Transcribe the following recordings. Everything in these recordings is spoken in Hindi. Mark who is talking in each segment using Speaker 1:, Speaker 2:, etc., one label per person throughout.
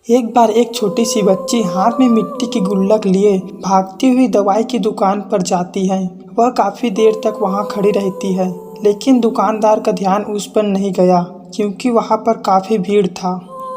Speaker 1: एक बार एक छोटी सी बच्ची हाथ में मिट्टी की गुल्लक लिए भागती हुई दवाई की दुकान पर जाती है। वह काफी देर तक वहां खड़ी रहती है, लेकिन दुकानदार का ध्यान उस पर नहीं गया क्योंकि वहां पर काफी भीड़ था।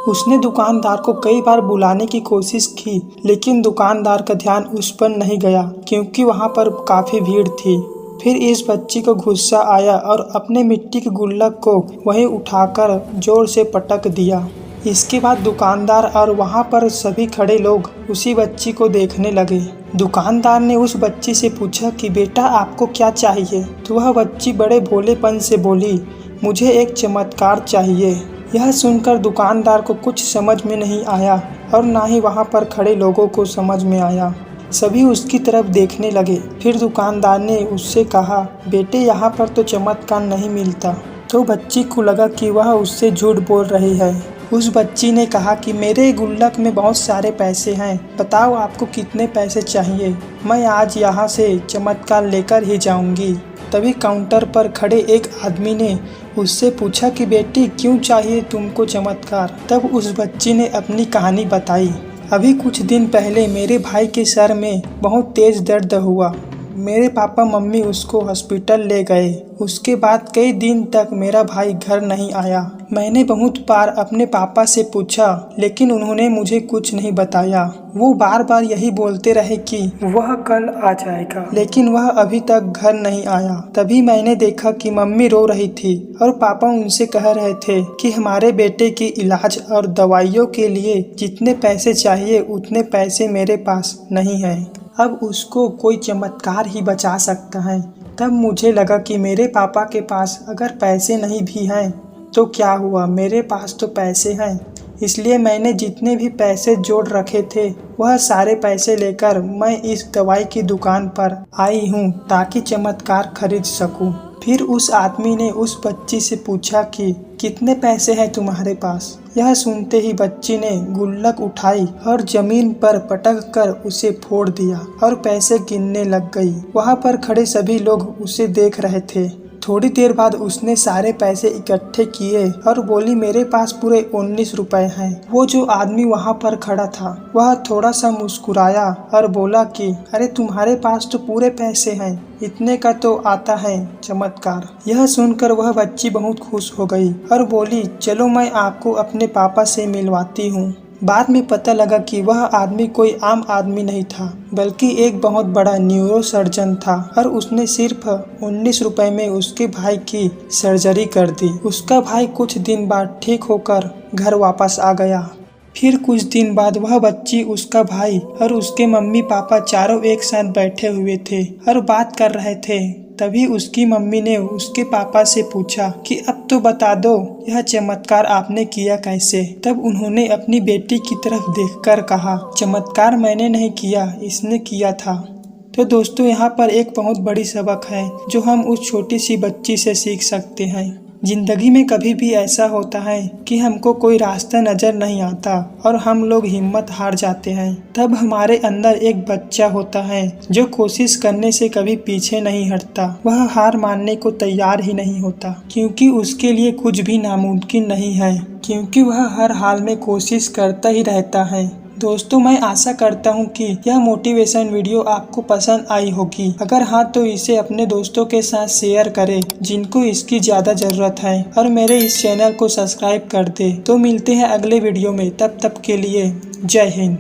Speaker 1: उसने दुकानदार को कई बार बुलाने की कोशिश की, लेकिन दुकानदार का ध्यान उस पर नहीं गया क्योंकि वहां पर काफी भीड़ थी। फिर इस बच्ची को गुस्सा आया और अपने मिट्टी की गुल्लक को वहीं उठाकर जोर से पटक दिया। इसके बाद दुकानदार और वहां पर सभी खड़े लोग उसी बच्ची को देखने लगे। दुकानदार ने उस बच्ची से पूछा कि बेटा आपको क्या चाहिए? तो वह बच्ची बड़े भोलेपन से बोली, मुझे एक चमत्कार चाहिए। यह सुनकर दुकानदार को कुछ समझ में नहीं आया और ना ही वहां पर खड़े लोगों को समझ में आया। सभी उसकी तरफ देखने लगे। फिर दुकानदार ने उससे कहा, बेटे यहाँ पर तो चमत्कार नहीं मिलता। तो बच्ची को लगा कि वह उससे झूठ बोल रही है। उस बच्ची ने कहा कि मेरे गुल्लक में बहुत सारे पैसे हैं, बताओ आपको कितने पैसे चाहिए? मैं आज यहाँ से चमत्कार लेकर ही जाऊंगी। तभी काउंटर पर खड़े एक आदमी ने उससे पूछा कि बेटी क्यों चाहिए तुमको चमत्कार? तब उस बच्ची ने अपनी कहानी बताई। अभी कुछ दिन पहले मेरे भाई के सर में बहुत तेज दर्द हुआ। मेरे पापा मम्मी उसको हॉस्पिटल ले गए। उसके बाद कई दिन तक मेरा भाई घर नहीं आया। मैंने बहुत बार अपने पापा से पूछा, लेकिन उन्होंने मुझे कुछ नहीं बताया। वो बार बार यही बोलते रहे कि वह कल आ जाएगा, लेकिन वह अभी तक घर नहीं आया। तभी मैंने देखा कि मम्मी रो रही थी और पापा उनसे कह रहे थे कि हमारे बेटे की इलाज और दवाइयों के लिए जितने पैसे चाहिए उतने पैसे मेरे पास नहीं है। अब उसको कोई चमत्कार ही बचा सकता है। तब मुझे लगा कि मेरे पापा के पास अगर पैसे नहीं भी हैं तो क्या हुआ, मेरे पास तो पैसे हैं। इसलिए मैंने जितने भी पैसे जोड़ रखे थे वह सारे पैसे लेकर मैं इस दवाई की दुकान पर आई हूँ ताकि चमत्कार खरीद सकूँ। फिर उस आदमी ने उस बच्ची से पूछा कि कितने पैसे हैं तुम्हारे पास? यह सुनते ही बच्ची ने गुल्लक उठाई और जमीन पर पटक कर उसे फोड़ दिया और पैसे गिनने लग गई। वहां पर खड़े सभी लोग उसे देख रहे थे। थोड़ी देर बाद उसने सारे पैसे इकट्ठे किए और बोली, मेरे पास पूरे 19 रुपए हैं। वो जो आदमी वहां पर खड़ा था वह थोड़ा सा मुस्कुराया और बोला कि अरे तुम्हारे पास तो पूरे पैसे हैं, इतने का तो आता है चमत्कार। यह सुनकर वह बच्ची बहुत खुश हो गई और बोली, चलो मैं आपको अपने पापा से मिलवाती हूँ। बाद में पता लगा कि वह आदमी कोई आम आदमी नहीं था, बल्कि एक बहुत बड़ा न्यूरो सर्जन था और उसने सिर्फ 19 रुपए में उसके भाई की सर्जरी कर दी। उसका भाई कुछ दिन बाद ठीक होकर घर वापस आ गया। फिर कुछ दिन बाद वह बच्ची, उसका भाई और उसके मम्मी पापा चारों एक साथ बैठे हुए थे और बात कर रहे थे। तभी उसकी मम्मी ने उसके पापा से पूछा कि अब तो बता दो यह चमत्कार आपने किया कैसे? तब उन्होंने अपनी बेटी की तरफ देखकर कहा, चमत्कार मैंने नहीं किया, इसने किया था। तो दोस्तों यहाँ पर एक बहुत बड़ी सबक है जो हम उस छोटी सी बच्ची से सीख सकते हैं। जिंदगी में कभी भी ऐसा होता है कि हमको कोई रास्ता नजर नहीं आता और हम लोग हिम्मत हार जाते हैं। तब हमारे अंदर एक बच्चा होता है जो कोशिश करने से कभी पीछे नहीं हटता। वह हार मानने को तैयार ही नहीं होता क्योंकि उसके लिए कुछ भी नामुमकिन नहीं है, क्योंकि वह हर हाल में कोशिश करता ही रहता है। दोस्तों मैं आशा करता हूँ कि यह मोटिवेशन वीडियो आपको पसंद आई होगी। अगर हाँ तो इसे अपने दोस्तों के साथ शेयर करें जिनको इसकी ज़्यादा ज़रूरत है और मेरे इस चैनल को सब्सक्राइब कर दे। तो मिलते हैं अगले वीडियो में, तब तक के लिए जय हिंद।